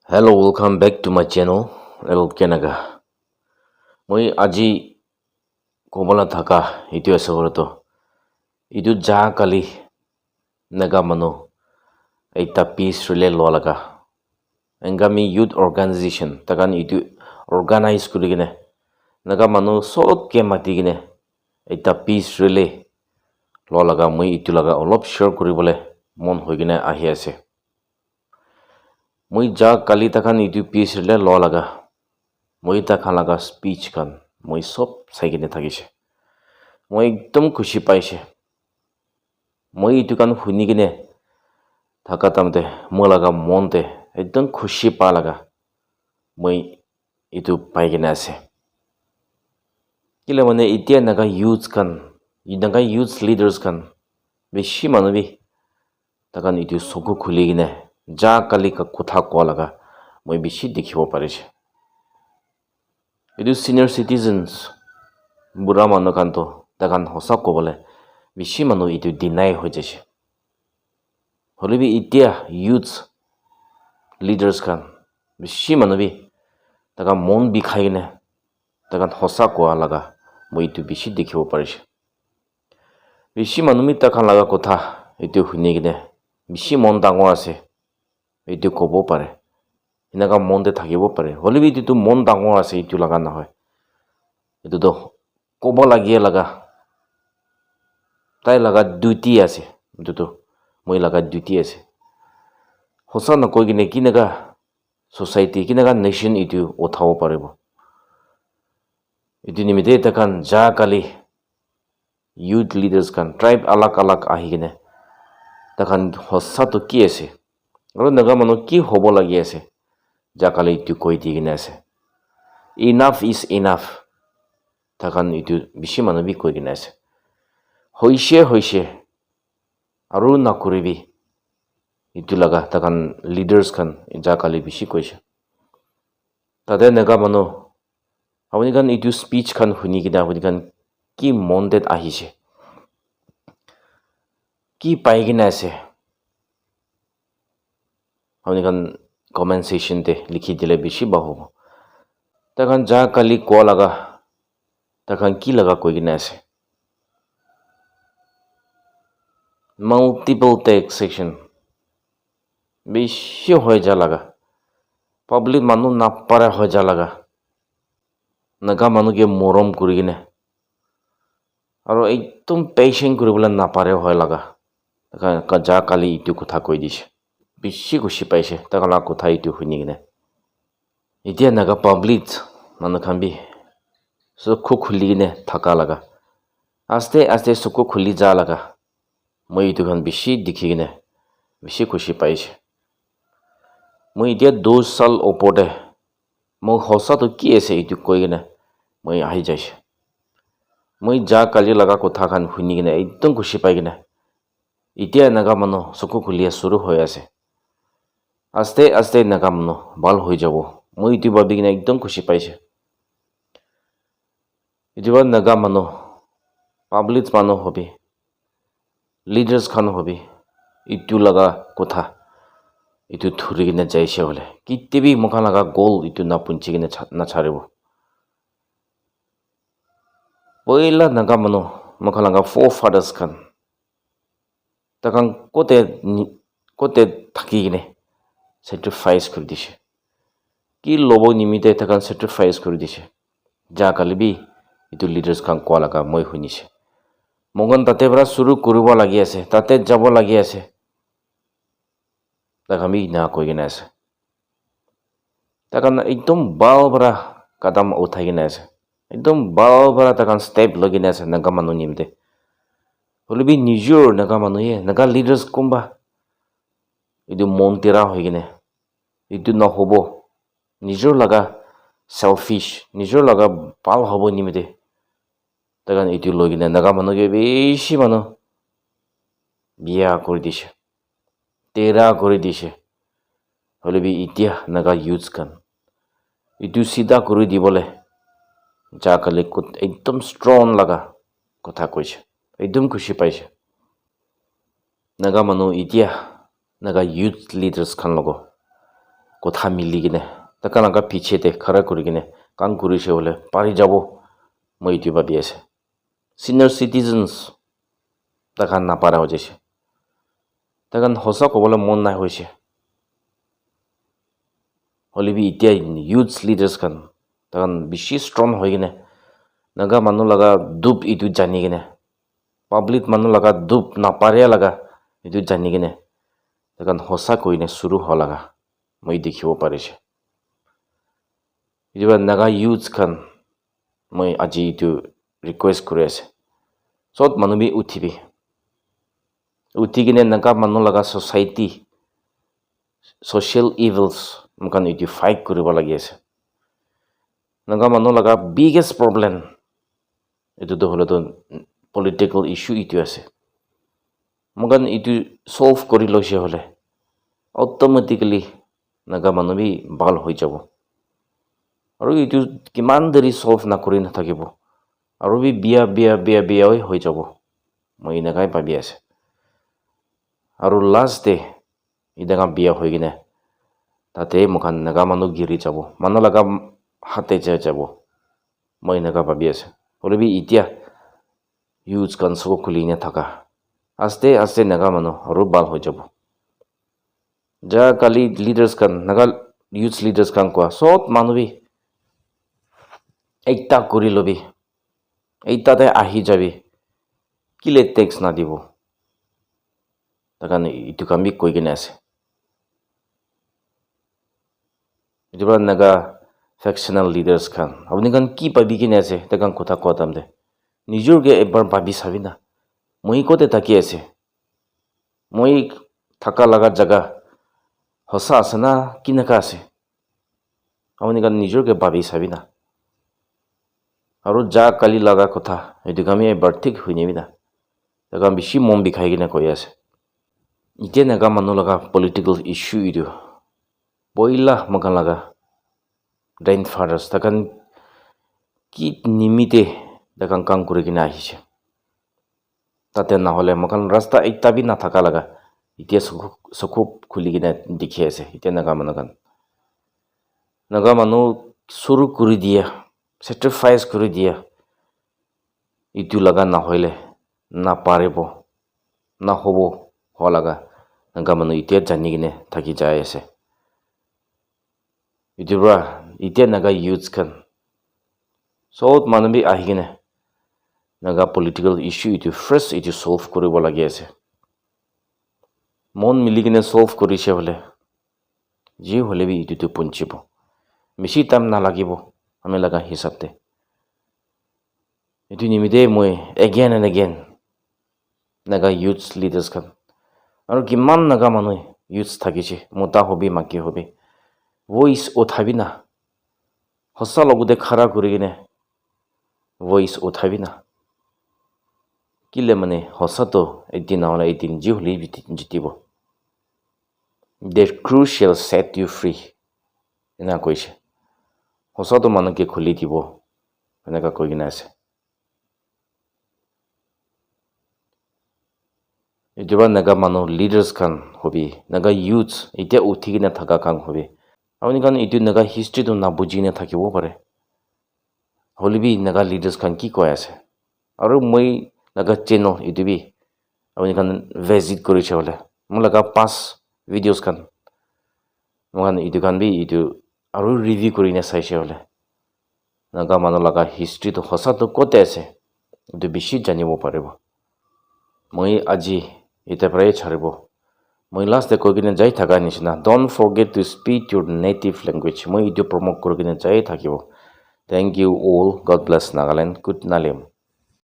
Hello, welcome back to my channel, L Kenaga. Moi aji kobala thaka itu asawarato. Itu ja kali naga mano aita peace relay lolaga. Engami youth organization takan itu organize kurigine. Naga mano solot ke matigine aita peace relay lolaga moi itu laga olop share kuribole mon hoigine ahi ase. Moi ja kali takan itu peace relay lolaga. Moi takhan laga speech kan moi sob saigine thagise. Moi ekdom khushi paise. Moi itu kan hunigine thaka tamte mo laga monte ekdom khushi pa laga moi itu paigine ase. Kila mane itia naga youth leaders kan beshi manubi takan itu soku khuligine ja kali ka kotha ko laga moi beshi dikhibo parise. Itu senior citizens bura manu kan to takan hosa kobole beshi manu itu deny ho jase. Holebi itia youth leaders kan beshi manu bi takan mon bi khaigine takan hosa ko laga moi itu beshi dikhibo parise. Beshi manu mi takan laga kotha itu hunigine beshi mon dangor ase itu kobo pare. Inaga monde থাকিব পাৰে হলিবি itu মন ডাঙৰ আছে itu লাগা নহয় itu তো কব লাগিয়ে লাগা তাই লাগা duty আছে itu তো মই লাগা duty আছে হসা নকৈ কিনে কিনাগা society কিনাগা nation itu উঠাব পাৰিব itu নিমিতে তাকান যা কালি youth leaders kan tribe alak alak আহি কিনে তাকান হসা তো কি আছে আৰু নগা মনো কি হ'ব লাগি আছে jakali itu koi digine ase enough is enough takan itu bishi manu bi koi gine ase hoise aru nakuribi itu laga takan leaders kan jakali bishi koise tade naga manu apuni kan itu speech kan huni gina apuni kan ki mondet ahise ki pai gine ase apuni kan comment section te likhi dile bishi bahobo takan ja kali ko laga takan ki laga koi gina ase multiple taxation bishi hoy ja laga public manu napara hoy ja laga naga manu ke morom kuri gine aro ekdom patient kuri bola napare hoy laga takan ja kali itu kotha koi dise bishi khushi paise takala kotha itu hunigine itia naga public manu khambi so khuligine thaka laga aste soko khuli ja laga moi itu kan bishi dikhigine bishi khushi paise moi itia 2 sal opode mo hosa to ki ase itu koigine moi ahi jaise moi ja kali laga kotha khan hunigine ekdom khushi paigine itia naga manu soko khulia suru hoy ase aste nagamno bal hoi jabo moi itu babi gina ekdom khushi paise itu ba nagamano public mano hobi leaders khan hobi itu laga kotha itu thuri gina jaise hole kitebi mokha laga goal itu na punchi gina na charibo poila nagamano mokha laga forefathers khan takan kote thaki gine sacrifice kuri dise ki lobo nimite takan sacrifice kuri dise ja kalibi itu leaders kan ko laga moi hunise mongon tate bra suru kuribo lagi ase tate jabo lagi ase takami na koi gina ase takan ekdom bal bra kadam uthai gina ase ekdom bal bra takan step logina ase naga manu nimte holibi nijur naga manu ye naga leaders kumba itu montera hoigine itu na hobo nijor laga selfish nijor laga pal hobo nimite tagan itu logine naga manu ge beshi manu biya kori dise tera kori dise holebi itia naga youth kan itu sida kori dibole jakale kut ekdom strong laga kotha koise ekdom khushi paise naga manu itia naga youth leaders khan logo কথা মিলি কিনে তাকান আগা পিছেতে খাৰা কৰি কিনে কাম কৰিছে বোলে পাৰি যাব মই এইটো ভাবি আছে সিনিয়ৰ সিটিজেন্স তাকান নাপাৰা হৈ যাইছে তাকান সঁচা ক'বলৈ মন নাই হৈছে হলিবি এতিয়া ইউথ লিডাৰ্স খান তাকান বেছি ষ্ট্ৰং হৈ কিনে নাগা মানুহ লগা দুপ ইটো জানি কিনে পাব্লিক মানুহ লগা দুপ নাপাৰে লগা ইটো জানি কিনে তাকান সঁচা কৈনে শুৰু হ লগা মই দেখিব পাৰিছে ইবা নাগা ইউথ খান মই আজি ইটো ৰিকুৱেষ্ট কৰি আছে সব মানুহ বি উঠি কিনে নাগা মানুহ লগা সোসাইটি social evils মকান ইটো ফাইট কৰিব লাগি আছে নাগা মানুহ লগা biggest problem এটো হলো তো পলিটিক্যাল ইস্যু ইটো আছে মকান ইটো সলভ কৰি লৈছে হলে অটোমেটিক্যালি নাগা মানুহ বি ভাল হৈ যাব আৰু ইটো কিমান দেৰি সলভ নকৰি নাথাকিব আৰু বি বিয়া হৈ যাব মই নাগাই ভাবি আছে আৰু লাষ্ট ডে ইদাঙা বিয়া হৈ কিনে তাতে মকান নাগা মানুহ গিৰি যাব মানুহ লগা হাতে যাব মই নাগা ভাবি আছে হলেবি এতিয়া ইউজ কান সব খুলি নে থাকা আস্তে আস্তে নাগা মানুহ আৰু ভাল হৈ যাব যা কালি লিডাৰ্স কান নাগা ইউথ লিডাৰ্স কান কোৱা সব মানুহ বি একটা কৰি লবি এইটাতে আহি যাবি কিলে টেক্স না দিব তাকান ইটো কাম বি কৈ কিনে আছে ইটোবা নাগা ফেকশনাল লিডাৰ্স খান আপনি কান কি পাবি কিনে আছে তাকান কথা কোৱা তামদে নিজৰকে এবাৰ ভাবি চাবি না মই কতে থাকি আছে মই থাকা লাগা জাগা সঁচা আছে না কিনেকা আছে আপনি কান নিজৰকে ভাবি চাবি না আৰু যা কালি লাগা কথা এইটো আমি এবাৰ ঠিক হৈ নিবি না তাকান বেছি মন বিষাই কিনে কৈ আছে এতিয়া নাগা মানুহ লগা পলিটিক্যাল ইস্যু ইটো পইলা মকান লাগা গ্ৰাণ্ডফাদাৰ্স তাকান কি নিমিতে তাকান কাম কৰি কিনে আহিছে তাতে নহলে মকান ৰাস্তা একটা বি নাথাকা লাগা এতিয়া চকু খুলি কিনে দেখি আছে এতিয়া নাগা মানুহ শুরু কৰি দিয়া স্যাক্ৰিফাইস কৰি দিয়া ইটো লগা নহলে নাপাৰিব নহব হোৱা লগা নাগা মানুহ এতিয়া জানি কিনে থাকি যাই আছে ইটোবা এতিয়া নাগা ইউথ খান সব মানুহ বি আহি কিনে নাগা পলিটিক্যাল ইস্যু ইটো ফ্ৰেছ ইটো সলভ কৰিব লাগি আছে মন মিলি কিনে সলভ কৰিছে হলে যি হলে বি ইটো পঞ্চিব বেছি টাইম নালাগিব আমি লগা হিচাপতে এইটো নিমিতে মই again and again Naga youth leaders খান আৰু কিমান নাগা মানুহ ইউথ থাকিছে মোটা হবি মাকি হবি ভইচ উঠাবি না সঁচা লগতে খাৰা কৰি কিনে ভইচ উঠাবি না কিলে মানে সঁচাটো এদিন নহলে এদিন যি হলে জিতিব their crew shall set you free এনে কৈছে সঁচাটো মানুহকে খুলি দিব এনেকা কৈ কিনে আছে এতিয়াবা নাগা মানুহ লিডাৰ্স খান হবি নাগা ইউথ এতিয়া উঠি কিনে থকা কাম হবি আপুনি কাৰণ এইটো নাগা হিষ্ট্ৰীটো নাবুজি নাথাকিব পাৰে হলিবি নাগা লিডাৰ্স খান কি কৈ আছে আৰু মই নাগা চেনেল এইটো বি আপুনি কাৰণ ভিজিট কৰিছে হলে মোৰ লগা 5 ভিডিঅ'ছ খান মই এইটো খান বি এইটো আৰু ৰিভিউ কৰি নে চাইছে হলে নাগা মানুহ লগা হিষ্ট্ৰীটো সঁচাটো ক'তে আছে এইটো বেছি জানিব পাৰিব মই আজি এটা পৰাই ছাৰিব মই লাষ্টে কৈ কিনে যাই থাকা নিচিনা don't forget to speak your native language মই এইটো প্ৰমোট কৰি কিনে যাই থাকিব thank you all God bless Nagaland good নালেম